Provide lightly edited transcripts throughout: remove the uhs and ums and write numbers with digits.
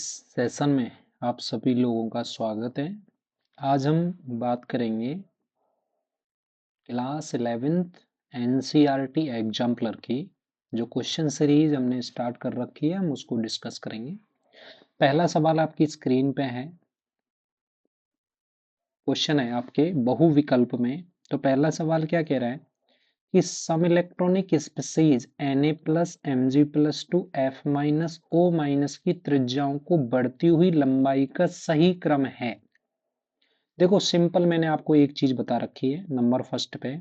Session में आप सभी लोगों का स्वागत है। आज हम बात करेंगे क्लास 11th एनसीईआरटी एग्जाम्पलर की जो क्वेश्चन सीरीज हमने स्टार्ट कर रखी है, हम उसको डिस्कस करेंगे। पहला सवाल आपकी स्क्रीन पे है। क्वेश्चन है आपके बहुविकल्प में। तो पहला सवाल क्या कह रहा है कि सम electronic species Na plus Mg plus two F minus O minus की त्रिज्याओं को बढ़ती हुई लंबाई का सही क्रम है। देखो सिंपल, मैंने आपको एक चीज बता रखी है नंबर फर्स्ट पे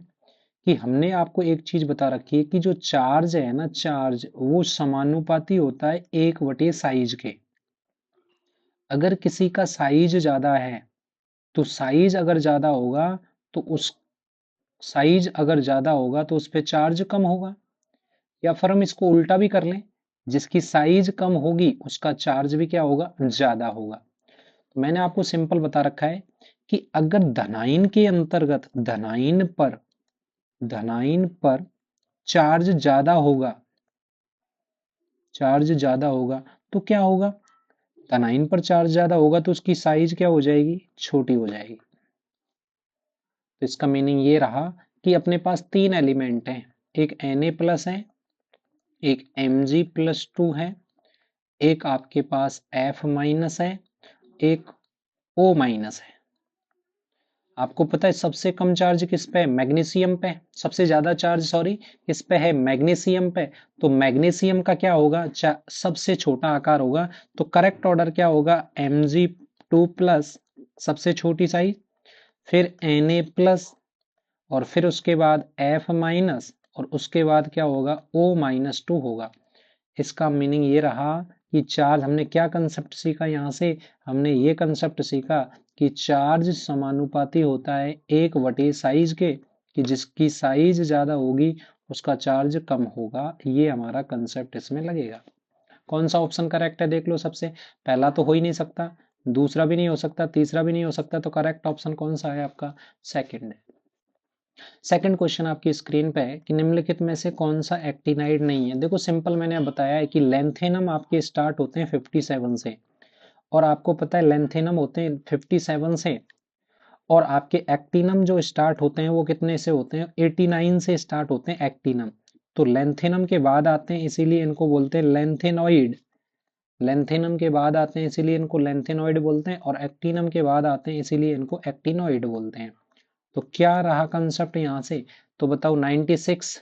कि हमने आपको एक चीज बता रखी है कि जो चार्ज है ना, चार्ज वो समानुपाती होता है 1/साइज के। अगर किसी का साइज ज्यादा है तो साइज अगर ज्यादा होगा तो उस साइज अगर ज्यादा होगा तो उस पे चार्ज कम होगा। या फिर हम इसको उल्टा भी कर लें, जिसकी साइज कम होगी उसका चार्ज भी क्या होगा, ज्यादा होगा। तो मैंने आपको सिंपल बता रखा है कि अगर धनायन के अंतर्गत धनायन पर चार्ज ज्यादा होगा, चार्ज ज्यादा होगा तो क्या होगा, धनायन पर चार्ज ज्यादा होगा तो उसकी साइज क्या हो जाएगी, छोटी हो जाएगी। तो इसका मीनिंग ये रहा कि अपने पास तीन एलिमेंट हैं, एक Na प्लस है, एक Mg प्लस टू है, एक आपके पास F माइनस है, एक O माइनस है। आपको पता है सबसे कम चार्ज किस पे है, मैग्नीशियम पे। सबसे ज्यादा चार्ज सॉरी किस पे है, मैग्नीशियम पे। तो मैग्नीशियम का क्या होगा, सबसे छोटा आकार होगा। तो करेक्ट ऑर्डर क्या होगा, Mg2 प्लस सबसे छोटी साइज, फिर Na प्लस, और फिर उसके बाद F माइनस, और उसके बाद क्या होगा, O माइनस टू होगा। इसका मीनिंग ये रहा कि चार्ज, हमने क्या कंसेप्ट सीखा यहाँ से, हमने ये कंसेप्ट सीखा कि चार्ज समानुपाती होता है 1/साइज के, कि जिसकी साइज ज्यादा होगी उसका चार्ज कम होगा। ये हमारा कंसेप्ट इसमें लगेगा। कौन सा ऑप्शन करेक्ट है देख लो। सबसे पहला तो हो ही नहीं सकता, दूसरा भी नहीं हो सकता, तीसरा भी नहीं हो सकता, तो करेक्ट ऑप्शन कौन सा है आपका, सेकंड है। सेकंड क्वेश्चन आपकी स्क्रीन पे है कि निम्नलिखित में से कौन सा एक्टिनाइड नहीं है। देखो सिंपल, मैंने बताया है कि लेंथेनम आपके स्टार्ट होते हैं 57 से, और आपको पता है लेंथेनम होते हैं 57 से, और आपके एक्टिनम जो स्टार्ट होते हैं वो कितने से होते हैं, 89 से स्टार्ट होते हैं एक्टिनम। तो लेंथेनम के बाद आते हैं, इसीलिए इनको बोलते हैं लेंथेनॉइड। लेंथेनम के बाद आते हैं इसीलिए इनको लेंथेनॉइड बोलते हैं, और एक्टिनम के बाद आते हैं इसीलिए इनको एक्टिनॉइड बोलते हैं। तो क्या रहा कंसेप्ट यहाँ से, तो बताओ 96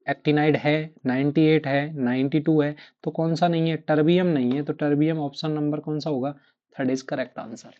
एक्टिनाइड है, 98 है, 92 है, तो कौन सा नहीं है, टर्बियम नहीं है। तो टर्बियम ऑप्शन नंबर कौन सा होगा, third is correct answer.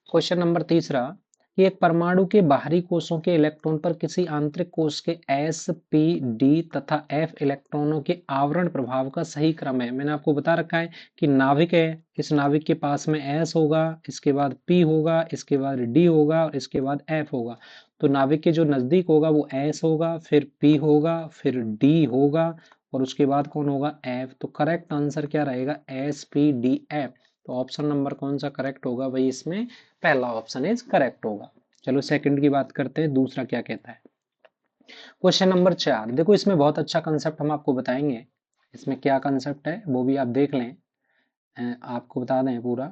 Question number तीसरा कि एक परमाणु के बाहरी कोषों के इलेक्ट्रॉन पर किसी आंतरिक कोष के s, p, d तथा f इलेक्ट्रॉनों के आवरण प्रभाव का सही क्रम है। मैंने आपको बता रखा है कि नाभिक है, इस नाभिक के पास में s होगा, इसके बाद p होगा, इसके बाद d होगा, और इसके बाद f होगा। तो नाभिक के जो नजदीक होगा वो s होगा, फिर p होगा, फिर d होगा, और उसके बाद कौन होगा, f। तो करेक्ट आंसर क्या रहेगा, s, p, d, f। तो ऑप्शन नंबर कौन सा करेक्ट होगा भाई, इसमें पहला ऑप्शन इज करेक्ट होगा। चलो सेकंड की बात करते हैं, दूसरा क्या कहता है। क्वेश्चन नंबर 4, देखो इसमें बहुत अच्छा कंसेप्ट हम आपको बताएंगे। इसमें क्या कंसेप्ट है वो भी आप देख लें, आपको बता दें पूरा।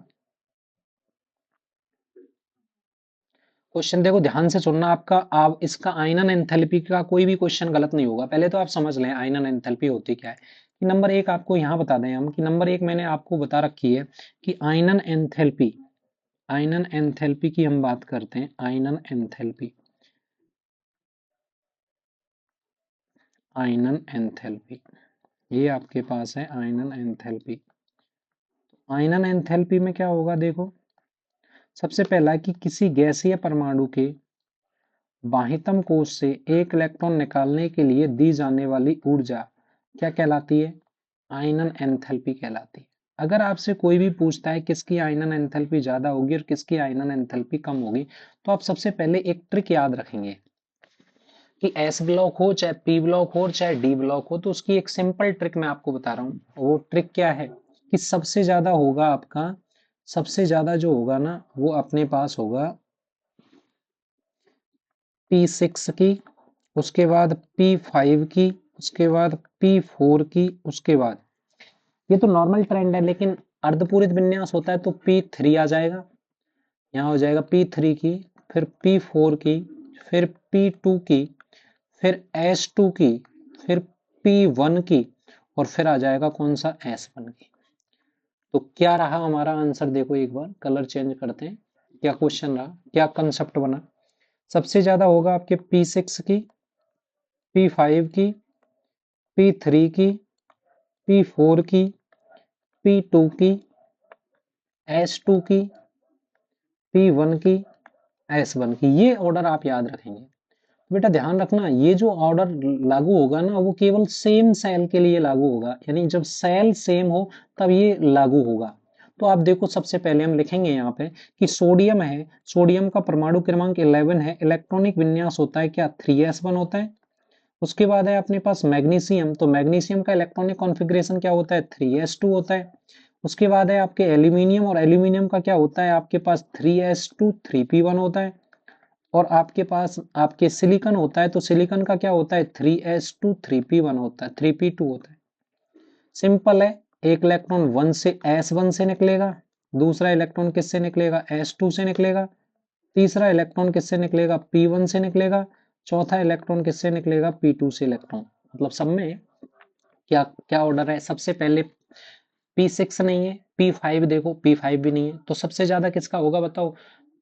क्वेश्चन देखो ध्यान से सुनना, आपका आप इसका आयनन एंथैल्पी का कोई भी क्वेश्चन गलत नहीं होगा। पहले तो आप समझ लें आयनन एंथैल्पी होती क्या है। कि नंबर एक आपको यहाँ बता दें हम कि नंबर एक मैंने आपको बता रखी है कि आयनन एंथैल्पी, आयनन एंथैल्पी की हम बात करते हैं। आयनन एंथैल्पी, आयनन एंथैल्पी, ये आपके पास है आयनन एंथैल्पी। आयनन एंथैल्पी में क्या होगा, देखो सबसे पहला कि किसी गैसीय परमाणु के बाह्यतम कोश से एक इलेक्ट्रॉन निकालने के लिए दी जाने वाली ऊर्जा क्या कहलाती है, आयनन एंथैल्पी कहलाती है। अगर आपसे कोई भी पूछता है किसकी आयनन एंथैल्पी ज्यादा होगी और किसकी आयनन एंथैल्पी कम होगी, तो आप सबसे पहले एक ट्रिक याद रखेंगे कि एस ब्लॉक हो चाहे पी ब्लॉक हो चाहे डी ब्लॉक हो, तो उसकी एक सिंपल ट्रिक मैं आपको बता रहा हूँ। वो ट्रिक क्या है कि सबसे ज्यादा होगा आपका, सबसे ज्यादा जो होगा ना वो अपने पास होगा P6 की, उसके बाद P5 की, उसके बाद P4 की, उसके बाद ये तो नॉर्मल ट्रेंड है, लेकिन अर्धपूरित विन्यास होता है तो P3 आ जाएगा, यहाँ हो जाएगा P3 की, फिर P4 की, फिर P2 की, फिर S2 की, फिर P1 की, और फिर आ जाएगा कौन सा, S1 की। तो क्या रहा हमारा आंसर, देखो एक बार कलर चेंज करते हैं, क्या क्वेश्चन रहा, क्या कंसेप्ट बना। सबसे ज्यादा होगा आपके P6 की, P5 की, P3 की, P4 की, P2 की, S2 की, P1 की, S1 की। ये ऑर्डर आप याद रखेंगे। बेटा ध्यान रखना, ये जो ऑर्डर लागू होगा ना, वो केवल सेम सेल के लिए लागू होगा, यानी जब सेल सेम हो तब ये लागू होगा। तो आप देखो, सबसे पहले हम लिखेंगे यहाँ पे कि सोडियम है, सोडियम का परमाणु क्रमांक 11 है, इलेक्ट्रॉनिक विन्यास होता है क्या, 3s1 होता है। उसके बाद है अपने पास मैग्नीशियम, तो मैग्नीशियम का इलेक्ट्रॉनिक कॉन्फ़िगरेशन क्या होता है, 3s2 होता है। उसके बाद है आपके एल्यूमिनियम, और एल्यूमिनियम का क्या होता है आपके पास, 3s2 3p1 होता है। और आपके पास आपके सिलिकॉन होता है, तो सिलिकॉन का क्या होता है, 3s2 3p1 होता है, 3p2 होता है। सिंपल है, एक इलेक्ट्रॉन 1 से s1 से निकलेगा, दूसरा इलेक्ट्रॉन किससे निकलेगा, s2 से निकलेगा, तीसरा इलेक्ट्रॉन किससे निकलेगा, p1 से निकलेगा, चौथा इलेक्ट्रॉन किससे निकलेगा, p2 से इलेक्ट्रॉन। मतलब सब में क्या क्या ऑर्डर है, सबसे पहले P6 नहीं है, P5 देखो, P5 भी नहीं है, तो सबसे ज्यादा किसका होगा बताओ,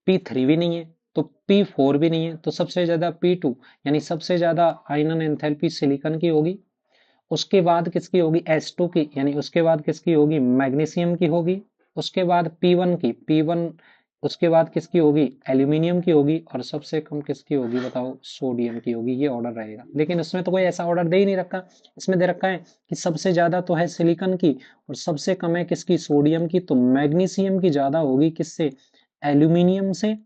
P3 भी नहीं है, तो P4 भी नहीं है, तो सबसे ज्यादा P2, यानी सबसे ज्यादा आयनन एंथैल्पी सिलिकॉन की होगी। उसके बाद किसकी होगी, S2 की, यानी उसके बाद किसकी होगी, मैग्नीशियम की होगी। उसके बाद P1 की, P1, उसके बाद किसकी होगी, एल्यूमिनियम की होगी, और सबसे कम किसकी होगी बताओ, सोडियम की होगी। ये ऑर्डर रहेगा, लेकिन इसमें तो कोई ऐसा ऑर्डर दे ही नहीं रखा। इसमें दे रखा है कि सबसे ज्यादा तो है सिलिकॉन की, और सबसे कम है किसकी, सोडियम की। तो मैग्नीशियम की ज्यादा होगी किससे, एल्यूमिनियम से।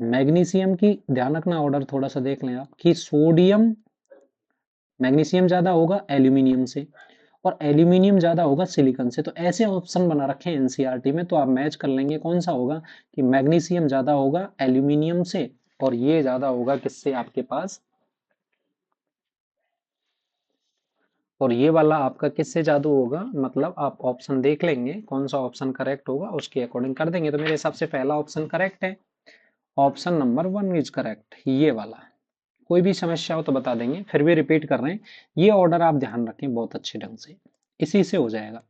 मैग्नीशियम की ध्यान रखना, ऑर्डर थोड़ा सा देख लें आप, कि सोडियम, मैग्नीशियम ज्यादा होगा एल्यूमिनियम से, और एल्यूमिनियम ज्यादा होगा सिलिकॉन से। तो ऐसे ऑप्शन बना रखे हैं एनसीईआरटी में, तो आप मैच कर लेंगे कौन सा होगा, कि मैग्नीशियम ज्यादा होगा एल्यूमिनियम से, और ये ज्यादा होगा किससे आपके पास, और ये वाला आपका किससे ज्यादा होगा। मतलब आप ऑप्शन देख लेंगे कौन सा ऑप्शन करेक्ट होगा, उसके अकॉर्डिंग कर देंगे। तो मेरे हिसाब से पहला ऑप्शन करेक्ट है, ऑप्शन नंबर 1 इज करेक्ट, ये वाला। कोई भी समस्या हो तो बता देंगे, फिर भी रिपीट कर रहे हैं। ये ऑर्डर आप ध्यान रखें बहुत अच्छे ढंग से, इसी से हो जाएगा।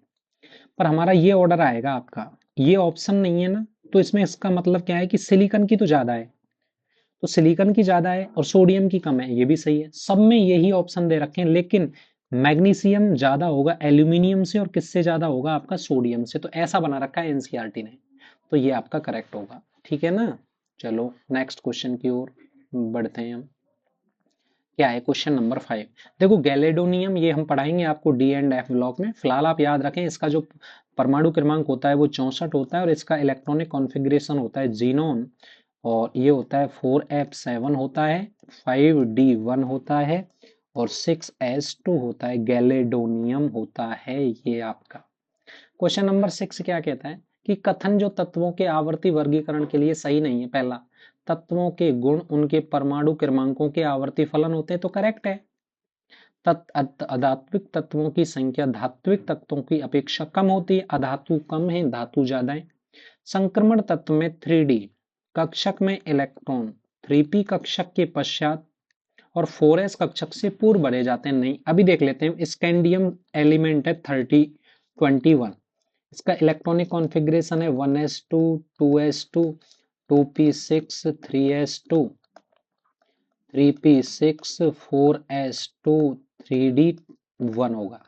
पर हमारा ये ऑर्डर आएगा आपका, ये ऑप्शन नहीं है ना, तो इसमें इसका मतलब क्या है कि सिलिकॉन की तो ज्यादा है, तो सिलिकॉन की ज्यादा है और सोडियम की कम है, ये भी सही है। सब में यही ऑप्शन दे रखे हैं, लेकिन मैग्नीशियम ज्यादा होगा एल्यूमिनियम से, और किससे ज्यादा होगा आपका, सोडियम से। तो ऐसा बना रखा है एनसीईआरटी ने, तो ये आपका करेक्ट होगा। ठीक है ना। चलो नेक्स्ट क्वेश्चन की ओर बढ़ते हैं हम। क्या है क्वेश्चन नंबर 5। देखो गैलेडोनियम ये हम पढ़ाएंगे आपको डी एंड एफ ब्लॉक में, फिलहाल आप याद रखें इसका जो परमाणु क्रमांक होता है वो 64 होता है, और इसका इलेक्ट्रॉनिक कॉन्फ़िगरेशन होता है जीनोन, और ये होता है 4f7 होता है, 5d1 होता है, और 6s2 होता है, गैलेडोनियम होता है ये आपका। क्वेश्चन नंबर 6 क्या कहता है कि कथन जो तत्वों के आवर्ती वर्गीकरण के लिए सही नहीं है। पहला, तत्वों के गुण उनके परमाणु क्रमांकों के आवर्ती फलन होते हैं, तो करेक्ट है। अधात्विक तत्वों की संख्या धात्विक तत्वों की अपेक्षा कम होती है, अधातु कम है धातु ज्यादा है। संक्रमण तत्व में 3d कक्षक में इलेक्ट्रॉन 3p कक्षक के पश्चात और 4s कक्षक से पूर्व बढ़े जाते हैं। नहीं, अभी देख लेते हैं। स्कैंडियम एलिमेंट है 21, इसका इलेक्ट्रॉनिक कॉन्फ़िगरेशन है 1s2 2s2 2p6 3s2 3p6 4s2 3d1 होगा।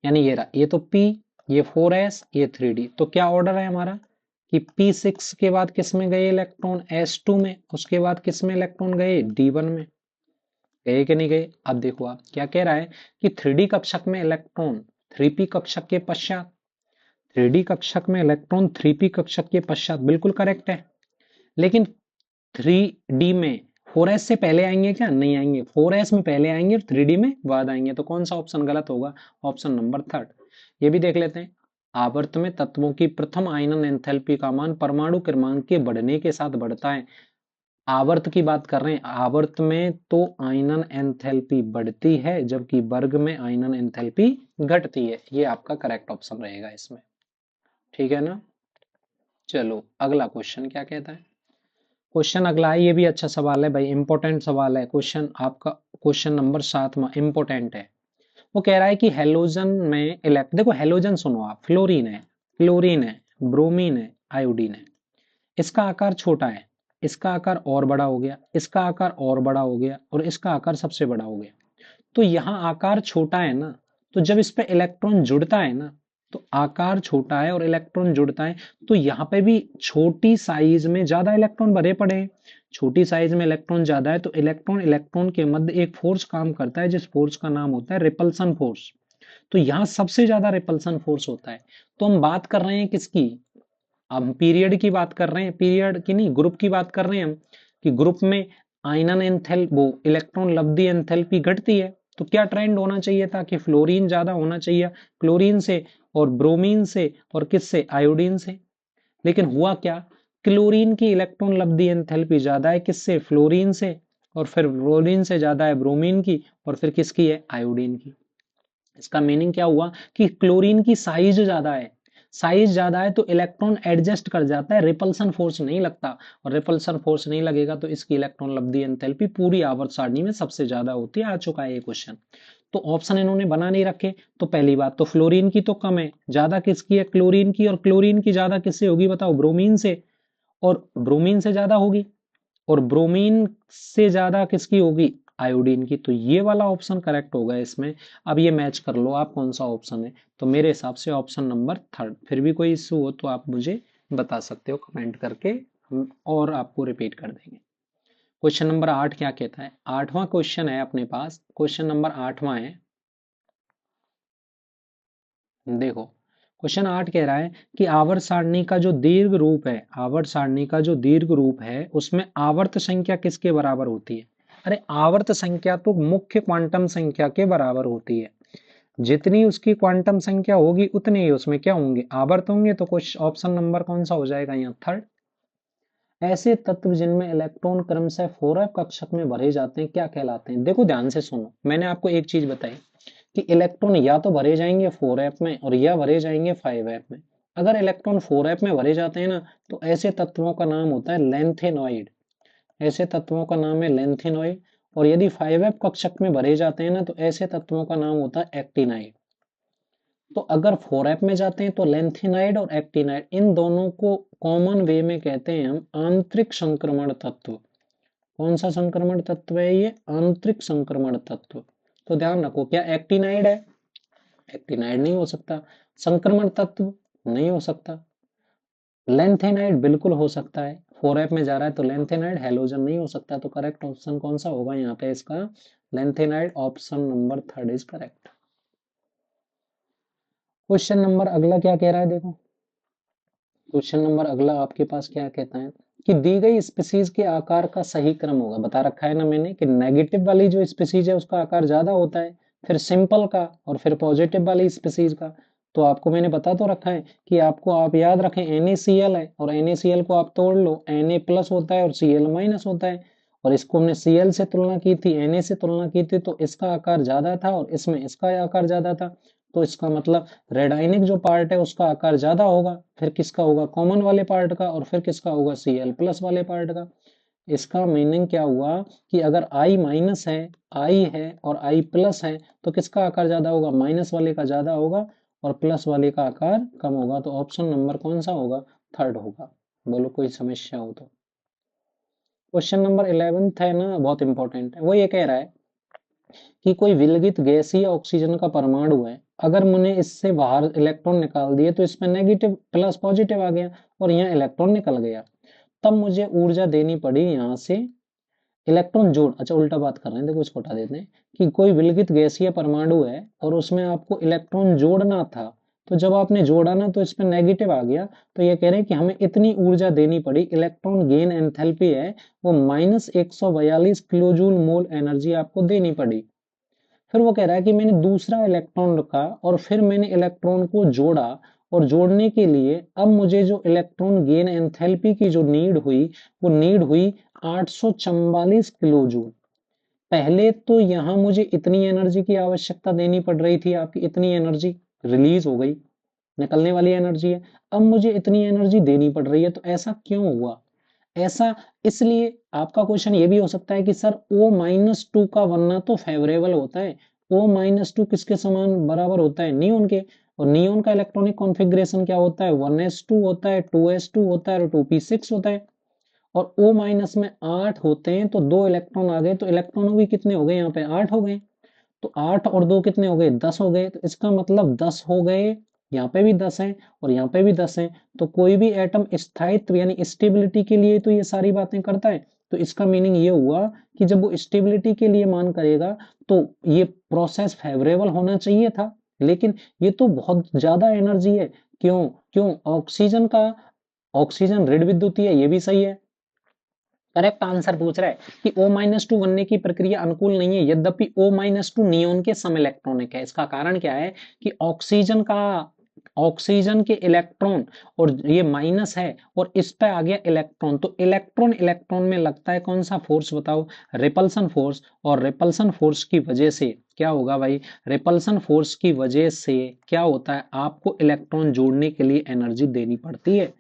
यानी ये रहा, ये तो p, ये 4s, ये 3d। तो क्या ऑर्डर है हमारा कि p6 के बाद किस में गए इलेक्ट्रॉन, s2 में, उसके बाद किस में इलेक्ट्रॉन गए, d1 में। गए कि नहीं गए। अब देखो आप क्या कह रहा है कि 3d कक्षक में इलेक्ट्रॉन 3p कक्षक के पश्चात, 3d कक्षक में इलेक्ट्रॉन 3p कक्षक के पश्चात, बिल्कुल करेक्ट है। लेकिन 3d में 4s से पहले आएंगे क्या, नहीं आएंगे, 4s में पहले आएंगे और 3d में बाद आएंगे। तो कौन सा ऑप्शन गलत होगा, ऑप्शन नंबर 3। ये भी देख लेते हैं। आवर्त में तत्वों की प्रथम आयनन एंथैल्पी का मान परमाणु क्रमांक के बढ़ने के साथ बढ़ता है। आवर्त की बात कर रहे हैं, आवर्त में तो आयनन एंथैल्पी बढ़ती है जबकि वर्ग में आयनन एंथैल्पी घटती है। ये आपका करेक्ट ऑप्शन रहेगा इसमें, ठीक है ना। चलो अगला क्वेश्चन क्या कहता है। क्वेश्चन अगला है, ये भी अच्छा सवाल है भाई, इंपॉर्टेंट सवाल है। क्वेश्चन आपका क्वेश्चन नंबर 7वां इंपॉर्टेंट है। वो कह रहा है कि हेलोजन में देखो हेलोजन सुनो आप, फ्लोरीन है, क्लोरीन है, ब्रोमीन है, आयोडीन है। इसका आकार छोटा है, इसका आकार और बड़ा हो गया, इसका आकार और बड़ा हो गया और इसका आकार सबसे बड़ा हो गया। तो यहाँ आकार छोटा है ना, तो जब इस पे इलेक्ट्रॉन जुड़ता है ना, तो आकार छोटा है और इलेक्ट्रॉन जुड़ता है, तो यहाँ पे भी छोटी साइज में ज्यादा इलेक्ट्रॉन भरे पड़े हैं। छोटी साइज में इलेक्ट्रॉन ज्यादा है, तो इलेक्ट्रॉन इलेक्ट्रॉन के मध्य एक फोर्स काम करता है, जिस फोर्स का नाम होता है रिपल्सन फोर्स। तो यहाँ सबसे ज्यादा रिपल्सन फोर्स होता है। तो हम बात कर रहे हैं किसकी, हम पीरियड की बात कर रहे हैं, पीरियड की नहीं, ग्रुप की बात कर रहे हैं हम, कि ग्रुप में आयनन एंथैल्पी वो इलेक्ट्रॉन लब्धि एंथैल्पी घटती है। तो क्या ट्रेंड होना चाहिए था कि फ्लोरीन ज्यादा होना चाहिए क्लोरीन से, और ब्रोमीन से, और किससे, आयोडीन से। लेकिन हुआ क्या, क्लोरीन की इलेक्ट्रॉन लब्धि एंथैल्पी ज्यादा है किससे, फ्लोरीन से, और फिर फ्लोरीन से ज्यादा है ब्रोमीन की, और फिर किसकी है, आयोडीन की। इसका मीनिंग क्या हुआ कि क्लोरीन की साइज ज्यादा है, साइज ज्यादा है तो इलेक्ट्रॉन एडजस्ट कर जाता है, रिपल्सन फोर्स नहीं लगता, और रिपल्सन फोर्स नहीं लगेगा तो इसकी इलेक्ट्रॉन लब्धि एंथैल्पी पूरी आवर्त सारणी में सबसे ज्यादा होती है। आ चुका है ये क्वेश्चन। तो ऑप्शन इन्होंने बना नहीं रखे। तो पहली बात तो फ्लोरीन की तो कम है, ज्यादा किसकी है, क्लोरीन की, और क्लोरीन की ज्यादा किससे होगी बताओ, ब्रोमीन से, और ब्रोमीन से ज्यादा होगी, और ब्रोमीन से ज्यादा किसकी होगी, आयोडीन की। तो ये वाला ऑप्शन करेक्ट होगा इसमें। अब ये मैच कर लो आप कौन सा ऑप्शन है। तो मेरे हिसाब से ऑप्शन नंबर 3। फिर भी कोई इश्यू हो तो आप मुझे बता सकते हो कमेंट करके, हम और आपको रिपीट कर देंगे। क्वेश्चन नंबर 8 क्या कहता है, 8वां क्वेश्चन है अपने पास, क्वेश्चन नंबर 8वां है। देखो क्वेश्चन 8 कह रहा है कि आवर्त सारणी का जो दीर्घ रूप है, आवर्त सारणी का जो दीर्घ रूप है उसमें आवर्त संख्या किसके बराबर होती है। अरे आवर्त संख्या तो मुख्य क्वांटम संख्या के बराबर होती है। जितनी उसकी क्वांटम संख्या होगी उतने ही उसमें क्या होंगे, आवर्त होंगे। तो कुछ ऑप्शन नंबर कौन सा हो जाएगा यहाँ, 3rd। ऐसे तत्व जिनमें इलेक्ट्रॉन क्रमशः 4f कक्षक में भरे जाते हैं क्या कहलाते हैं। देखो ध्यान से सुनो, मैंने आपको एक चीज बताई कि इलेक्ट्रॉन या तो भरे जाएंगे 4f में और या भरे जाएंगे 5f में। अगर इलेक्ट्रॉन 4f में भरे जाते हैं ना, तो ऐसे तत्वों का नाम होता है लेंथेनॉइड। ऐसे तत्वों का नाम है लेंथेनॉइड। और यदि 5f कक्षक में भरे जाते हैं ना, तो ऐसे तत्वों का नाम होता है एक्टिनाइड। तो अगर 4f में जाते हैं तो लेंथेनाइड और एक्टिनाइड, इन दोनों को कॉमन वे में कहते हैं हम आंतरिक संक्रमण तत्व। कौन सा संक्रमण तत्व है ये, आंतरिक संक्रमण तत्व। तो ध्यान रखो, क्या एक्टिनाइड है, एक्टिनाइड नहीं हो सकता। संक्रमण तत्व नहीं हो सकता। लेंथेनाइड बिल्कुल हो सकता है, 4f में जा रहा है तो लेंथेनाइड, हेलोजन नहीं हो सकता। तो करेक्ट ऑप्शन कौन सा होगा यहाँ पे इसका, lanthanide. Option number 3rd is correct. Question number अगला क्या कह रहा है, देखो क्वेश्चन नंबर अगला आपके पास क्या कहता है कि दी गई स्पीसीज के आकार का सही क्रम होगा। बता रखा है ना मैंने कि नेगेटिव वाली जो स्पीसीज है उसका आकार ज्यादा होता है, फिर सिंपल का, और फिर पॉजिटिव वाली स्पीसीज का। तो आपको मैंने बता तो रखा है कि आपको, आप याद रखें NaCl है, और NaCl को आप तोड़ लो, Na प्लस होता है और Cl माइनस होता है। और इसको हमने Cl से तुलना की थी, Na से तुलना की थी, तो इसका आकार ज्यादा था और इसमें इसका आकार ज्यादा था। तो इसका मतलब रेडाइनिक जो पार्ट है उसका आकार ज्यादा होगा, फिर किसका होगा, कॉमन वाले पार्ट का, और फिर किसका होगा, Cl प्लस वाले पार्ट का। इसका मीनिंग क्या हुआ कि अगर I माइनस है, I है और I प्लस है, तो किसका आकार ज्यादा होगा, माइनस वाले का ज्यादा होगा और प्लस वाले का आकार कम होगा। तो ऑप्शन नंबर कौन सा होगा, 3rd होगा। बोलो कोई समस्या हो तो। क्वेश्चन नंबर 11 है ना, बहुत इंपॉर्टेंट है। वो ये कह रहा है कि कोई विलगित गैसीय ऑक्सीजन का परमाणु है, अगर मैंने इससे बाहर इलेक्ट्रॉन निकाल दिए तो इसमें नेगेटिव प्लस पॉजिटिव आ गया और यहाँ इलेक्ट्रॉन निकल गया, तब मुझे ऊर्जा देनी पड़ी यहाँ से इलेक्ट्रॉन जोड़, अच्छा उल्टा बात कर रहे हैं, देखो इसको हटा देते हैं, कि कोई विलगित गैसीय परमाणु है और उसमें आपको इलेक्ट्रॉन जोड़ना था, तो जब आपने जोड़ा ना तो इसमें नेगेटिव आ गया। तो ये कह रहे हैं कि हमें इतनी ऊर्जा देनी पड़ी, इलेक्ट्रॉन गेन एंथैल्पी है वो -142 किलोजूल मोल एनर्जी आपको देनी पड़ी। फिर वो कह रहा है कि मैंने दूसरा इलेक्ट्रॉन रखा और फिर मैंने इलेक्ट्रॉन को जोड़ा और जोड़ने के लिए अब मुझे जो इलेक्ट्रॉन गेन एंथैल्पी की जो नीड हुई वो नीड हुई 844 किलो जूल। पहले तो यहां मुझे इतनी एनर्जी की आवश्यकता देनी पड़ रही थी, आपकी इतनी एनर्जी रिलीज हो गई, निकलने वाली एनर्जी है। अब मुझे इतनी एनर्जी देनी पड़ रही है, तो ऐसा क्यों हुआ? ऐसा इसलिए आपका क्वेश्चन ये भी हो सकता है कि सर O-2 का बनना तो फेवरेबल होता है। O-2 किसके समान बराबर होता है? नियोन के। और नियोन का इलेक्ट्रॉनिक कॉन्फ़िगरेशन क्या होता है? 1s2 होता है, 2s2 होता है और 2p6 होता है। और O माइनस में 8 होते हैं, तो 2 इलेक्ट्रॉन आ गए, तो इलेक्ट्रॉन भी कितने हो गए? यहाँ पे 8 हो गए। तो 8 और 2 कितने हो गए? 10 हो गए। तो इसका मतलब 10 हो गए, यहाँ पे भी 10 है और यहाँ पे भी 10 है। तो कोई भी एटम स्थायित्व यानी स्टेबिलिटी के लिए तो ये सारी बातें करता है। तो इसका मीनिंग ये हुआ कि जब वो स्टेबिलिटी के लिए मान करेगा तो ये प्रोसेस फेवरेबल होना चाहिए था। लेकिन ये तो बहुत ज्यादा एनर्जी है। क्यों? क्यों? ऑक्सीजन का, ऑक्सीजन ऋण विद्युतीय है, ये भी सही है। करेक्ट आंसर पूछ रहा है कि O-2 बनने की प्रक्रिया अनुकूल नहीं है, यद्यपि O-2 नियोन के सम इलेक्ट्रॉनिक है। इसका कारण क्या है कि ऑक्सीजन के इलेक्ट्रॉन और ये माइनस है और इस पे आ गया इलेक्ट्रॉन, तो इलेक्ट्रॉन इलेक्ट्रॉन में लगता है कौन सा फोर्स बताओ? Repulsion force. और रिपल्सन फोर्स की वजह से क्या होगा भाई? रिपल्सन फोर्स की वजह से क्या होता है? आपको इलेक्ट्रॉन जोड़ने के लिए एनर्जी देनी पड़ती है।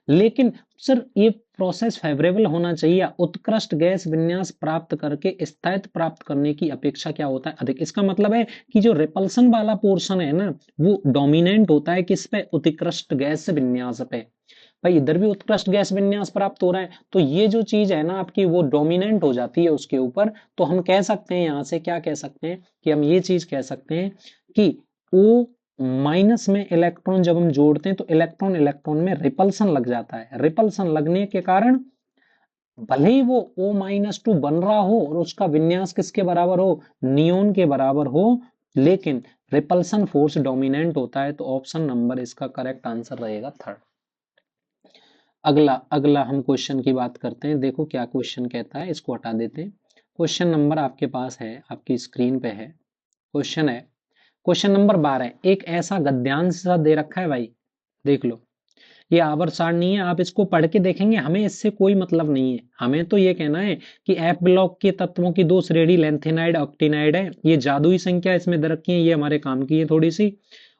लेकिन सर ये प्रोसेस फेवरेबल होना चाहिए, उत्कृष्ट गैस विन्यास प्राप्त करके स्थायित्व प्राप्त करने की अपेक्षा क्या होता है? अधिक। इसका मतलब है कि जो रिपल्सन वाला पोर्शन है ना, वो डोमिनेंट होता है किस पे? उत्कृष्ट गैस विन्यास पे। भाई इधर भी उत्कृष्ट गैस विन्यास प्राप्त हो रहा है, तो ये जो चीज है ना आपकी, वो डोमिनेंट हो जाती है उसके ऊपर। तो हम कह सकते हैं यहां से क्या कह सकते हैं कि हम ये चीज कह सकते हैं कि ओ माइनस में इलेक्ट्रॉन जब हम जोड़ते हैं तो इलेक्ट्रॉन इलेक्ट्रॉन में रिपल्सन लग जाता है। रिपल्सन लगने के कारण भले ही वो O-2 बन रहा हो और उसका विन्यास किसके बराबर हो? नियोन के बराबर हो, लेकिन रिपल्सन फोर्स डोमिनेंट होता है। तो ऑप्शन नंबर इसका करेक्ट आंसर रहेगा थर्ड। अगला अगला हम क्वेश्चन की बात करते हैं। देखो क्या क्वेश्चन कहता है, इसको हटा देते हैं। क्वेश्चन नंबर आपके पास है, आपकी स्क्रीन पे है। क्वेश्चन है क्वेश्चन नंबर 12। एक ऐसा गद्यांश सा दे रखा है भाई, देख लो। ये आवर्त सारणी है, आप इसको पढ़ के देखेंगे, हमें इससे कोई मतलब नहीं है। हमें तो ये कहना है कि एफ ब्लॉक के तत्वों की दो श्रेणी लेंथेनाइड ऑक्टिनाइड है, ये जादुई संख्या इसमें दे रखी है, ये हमारे काम की है थोड़ी सी।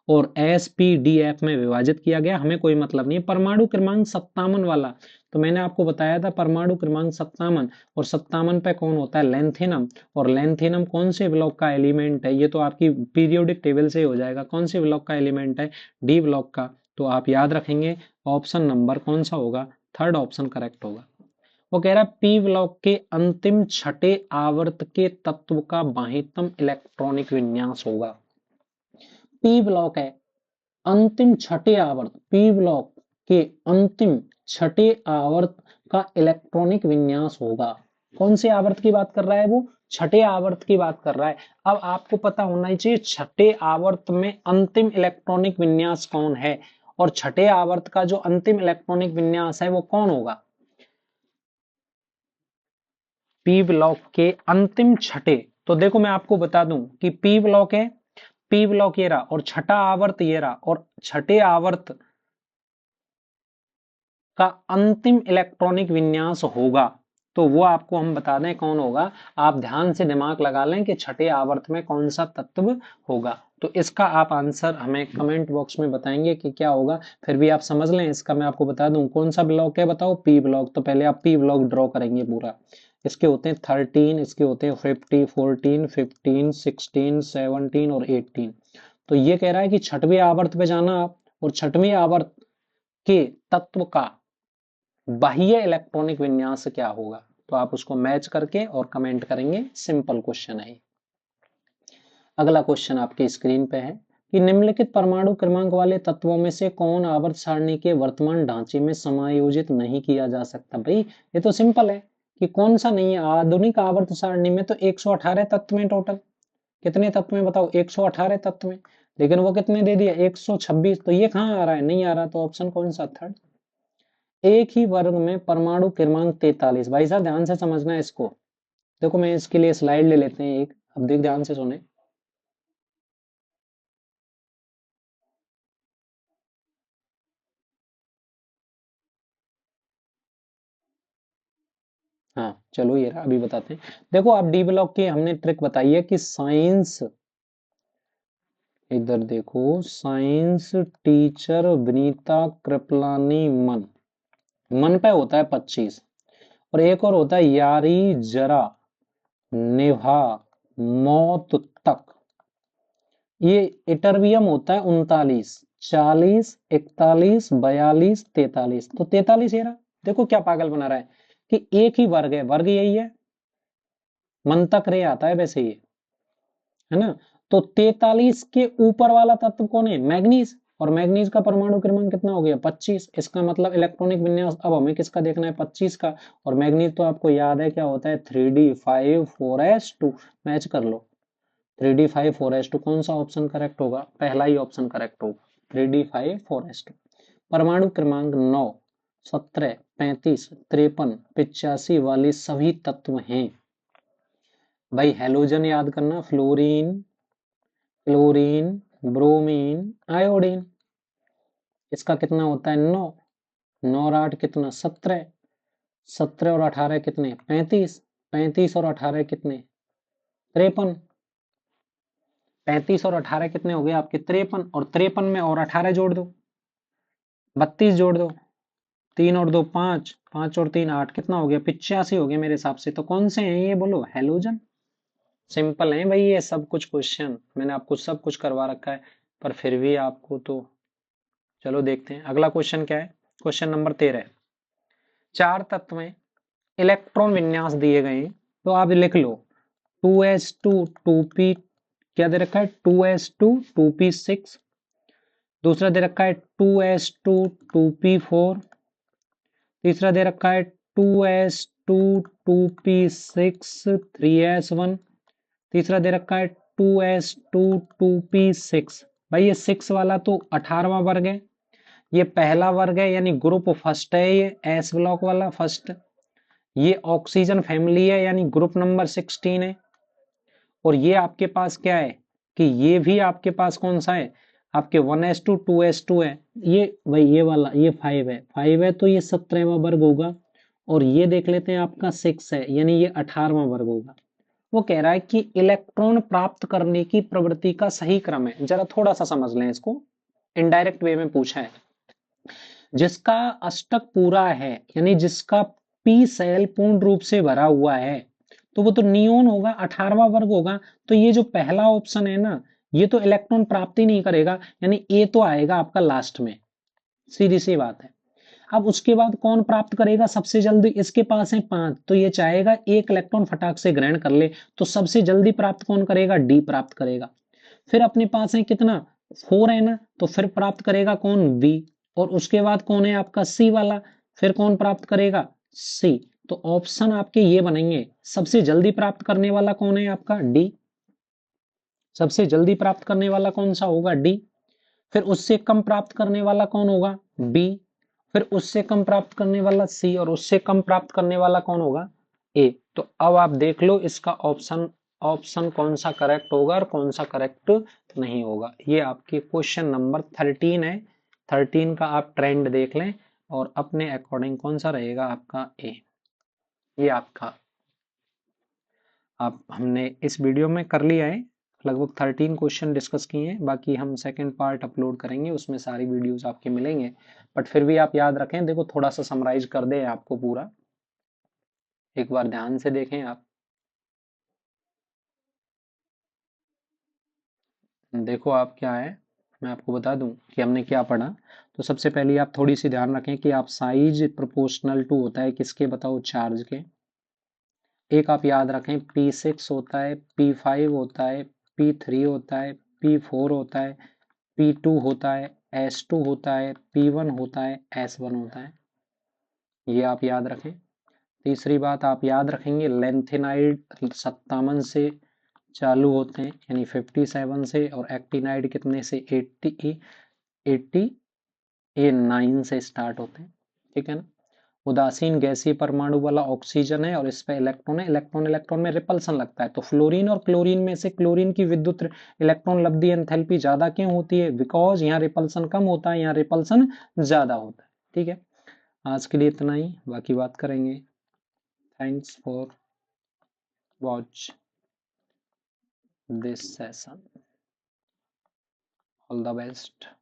और एस पी डी एफ में विभाजित किया गया, हमें कोई मतलब नहीं है। परमाणु क्रमांक 57 वाला, तो मैंने आपको बताया था परमाणु क्रमांक 57, और 57 पे कौन होता है? लेंथेनम। और लेंथेनम कौन से ब्लॉक का एलिमेंट है? ये तो आपकी पीरियोडिक टेबल से ही हो जाएगा। कौन से ब्लॉक का एलिमेंट है? डी ब्लॉक का। तो आप याद रखेंगे ऑप्शन नंबर कौन सा होगा? थर्ड ऑप्शन करेक्ट होगा। वो कह रहा है पी ब्लॉक के अंतिम छठे आवर्त के तत्व का बाह्यतम इलेक्ट्रॉनिक विन्यास होगा। पी ब्लॉक है, अंतिम छठे आवर्त, पी ब्लॉक के अंतिम छठे आवर्त का इलेक्ट्रॉनिक विन्यास होगा। कौन से आवर्त की बात कर रहा है वो? छठे आवर्त की बात कर रहा है। अब आपको पता होना ही चाहिए छठे आवर्त में अंतिम इलेक्ट्रॉनिक विन्यास कौन है, और छठे आवर्त का जो अंतिम इलेक्ट्रॉनिक विन्यास है वो कौन होगा? पी ब्लॉक के अंतिम छठे, तो देखो मैं आपको बता दूं कि पी ब्लॉक है, पी ब्लॉक ये रहा, और छठा आवर्त ये रहा, और छठे आवर्त का अंतिम इलेक्ट्रॉनिक विन्यास होगा। तो वो आपको हम बता दें कौन होगा। आप ध्यान से दिमाग लगा लें कि छठे आवर्त में कौन सा तत्व होगा। तो इसका आप आंसर हमें कमेंट बॉक्स में बताएंगे कि क्या होगा। फिर भी आप समझ लें, इसका मैं आपको बता दूं कौन सा ब्लॉक है, बताओ। P block. तो पहले आप पी ब्लॉक ड्रॉ करेंगे पूरा। इसके होते हैं 13, इसके होते हैं 50, 14, 15, 16, 17 और 18। तो ये कह रहा है कि छठवें आवर्त पे जाना आप, और छठवें आवर्त के तत्व का बाह्य इलेक्ट्रॉनिक विन्यास क्या होगा, तो आप उसको मैच करके और कमेंट करेंगे। सिंपल क्वेश्चन है। अगला क्वेश्चन आपके स्क्रीन पे है कि निम्नलिखित परमाणु क्रमांक वाले तत्वों में से कौन आवर्त सारणी के वर्तमान ढांचे में समायोजित नहीं किया जा सकता? भाई ये तो सिंपल है कि कौन सा नहीं है। आधुनिक आवर्त सारणी में तो 118 तत्व हैं टोटल। कितने तत्व हैं बताओ? 118 तत्व हैं। लेकिन वो कितने दे दिया? 126। तो ये कहाँ आ रहा है? नहीं आ रहा। तो ऑप्शन कौन सा? थर्ड। एक ही वर्ग में परमाणु क्रमांक 43। भाई साहब ध्यान से समझना है इसको। देखो मैं इसके लिए स्लाइड ले लेते हैं एक, अब देख ध्यान से सुने। हाँ चलो ये रहा, अभी बताते हैं। देखो आप डी ब्लॉक की हमने ट्रिक बताई है कि साइंस, इधर देखो, साइंस टीचर विनीता कृपलानी मन, मन पे होता है 25, और एक और होता है यारी जरा निभा मौत तक, ये इटरवियम होता है 39, 40, 41, 42, 43, तो 43 ये रहा। देखो क्या पागल बना रहा है कि एक ही वर्ग है, वर्ग यही है, मन तक रे आता है वैसे ये, है ना। तो 43 के ऊपर वाला तत्व कौन है, मैग्नीज, और मैग्नीज का परमाणु क्रमांक कितना हो गया 25, इसका मतलब इलेक्ट्रॉनिक विन्यास अब हमें किसका देखना है 25 का, और मैग्नीज तो आपको याद है क्या होता है 3d5 4s2, मैच कर लो 3d5 4s2, कौन सा ऑप्शन करेक्ट होगा, पहला ही ऑप्शन करेक्ट होगा 3d5 4s2। परमाणु क्रमांक 9, 17, 35, 53, 85 वाले सभी तत्व हैं। भाई हेलोजन याद करना, फ्लोरीन, क्लोरीन, ब्रोमीन, आयोडीन, इसका कितना होता है 9, 9 और 8 कितना 17, 17 और 18 कितने 35, 35 और 18 कितने 53, 35 और 18 कितने हो गए आपके 53, और 53 में और 18 जोड़ दो 32 जोड़ दो, 3 और 2 5, 5 और 3 8, कितना हो गया 85 हो गया मेरे हिसाब से। तो कौन से हैं ये बोलो, हेलोजन। सिंपल है भाई ये सब कुछ क्वेश्चन, मैंने आपको सब कुछ करवा रखा है, पर फिर भी आपको तो, चलो देखते हैं अगला क्वेश्चन क्या है। क्वेश्चन नंबर 13, चार तत्व में इलेक्ट्रॉन विन्यास दिए गए हैं, तो आप लिख लो 2s2 2p, क्या दे रखा है 2s2 2p6, दूसरा दे रखा है 2s2 2p4, तीसरा दे रखा है 2s2 2p6 3s1, तीसरा दे रखा है 2s2 2p6। भाई ये 6 वाला तो 18वां वर्ग है, ये पहला वर्ग है यानी ग्रुप फर्स्ट है, ये एस ब्लॉक वाला फर्स्ट, ये ऑक्सीजन फैमिली है यानी ग्रुप नंबर 16 है, और ये आपके पास क्या है कि ये भी आपके पास कौन सा है, आपके 1s2 2s2 है, ये भाई ये वाला ये 5 है, 5 है तो ये 17वां वर्ग होगा, और ये देख लेते हैं आपका 6 है यानी ये 18वां वर्ग होगा। वो कह रहा है कि इलेक्ट्रॉन प्राप्त करने की प्रवृत्ति का सही क्रम है, जरा थोड़ा सा समझ लें इसको, इनडायरेक्ट वे में पूछा है। जिसका अष्टक पूरा है यानी जिसका पी सेल पूर्ण रूप से भरा हुआ है, तो वो तो नियोन होगा, 18वां वर्ग होगा। तो ये जो पहला ऑप्शन है ना, ये तो इलेक्ट्रॉन प्राप्ति नहीं करेगा, यानी ए तो आएगा आपका लास्ट में, सीधी सी बात है। अब उसके बाद कौन प्राप्त करेगा सबसे जल्दी, इसके पास है 5, तो ये चाहेगा एक इलेक्ट्रॉन फटाक से ग्रहण कर ले, तो सबसे जल्दी प्राप्त कौन करेगा, डी प्राप्त करेगा। फिर अपने पास है कितना 4 है ना, तो फिर प्राप्त करेगा कौन, बी, और उसके बाद कौन है आपका सी वाला, फिर कौन प्राप्त करेगा, सी। तो ऑप्शन आपके ये बनेंगे, सबसे जल्दी प्राप्त करने वाला कौन है आपका, डी, सबसे जल्दी प्राप्त करने वाला कौन सा होगा, डी, फिर उससे कम प्राप्त करने वाला कौन होगा, बी, फिर उससे कम प्राप्त करने वाला सी, और उससे कम प्राप्त करने वाला कौन होगा, ए। तो अब आप देख लो इसका ऑप्शन, ऑप्शन कौन सा करेक्ट होगा और कौन सा करेक्ट नहीं होगा। ये आपके क्वेश्चन नंबर 13 है, 13 का आप ट्रेंड देख लें और अपने अकॉर्डिंग कौन सा रहेगा आपका ए। ये आपका, आप हमने इस वीडियो में कर लिया है, लगभग 13 क्वेश्चन डिस्कस किए हैं, बाकी हम सेकंड पार्ट अपलोड करेंगे, उसमें सारी वीडियोस आपके मिलेंगे। बट फिर भी आप याद रखें, देखो थोड़ा सा समराइज कर दे आपको पूरा, एक बार ध्यान से देखें आप। देखो आप क्या है, मैं आपको बता दूं कि हमने क्या पढ़ा। तो सबसे पहले आप थोड़ी सी ध्यान रखें कि आप साइज प्रोपोर्शनल टू होता है किसके, बताओ चार्ज के। एक आप याद रखें P6 होता है, P5 होता है, P3 होता है, P4 होता है, P2 होता है, S2 होता है, P1 होता है, S1 होता है, ये आप याद रखें। तीसरी बात आप याद रखेंगे लेंथेनाइड 57 से चालू होते हैं यानी 57 से, और एक्टिनाइड कितने से 89 से स्टार्ट होते हैं, ठीक है ना। उदासीन गैसीय परमाणु वाला ऑक्सीजन है और इस पे इलेक्ट्रॉन है, इलेक्ट्रॉन इलेक्ट्रॉन में रिपल्सन लगता है। तो फ्लोरीन और क्लोरीन में से क्लोरीन की विद्युत इलेक्ट्रॉन लब्धि एंथैल्पी ज्यादा क्यों होती है, बिकॉज यहाँ रिपल्सन कम होता है, यहाँ रिपल्सन ज्यादा होता है, ठीक है। आज के लिए इतना ही, बाकी बात करेंगे। Thanks for watch this session. All the best.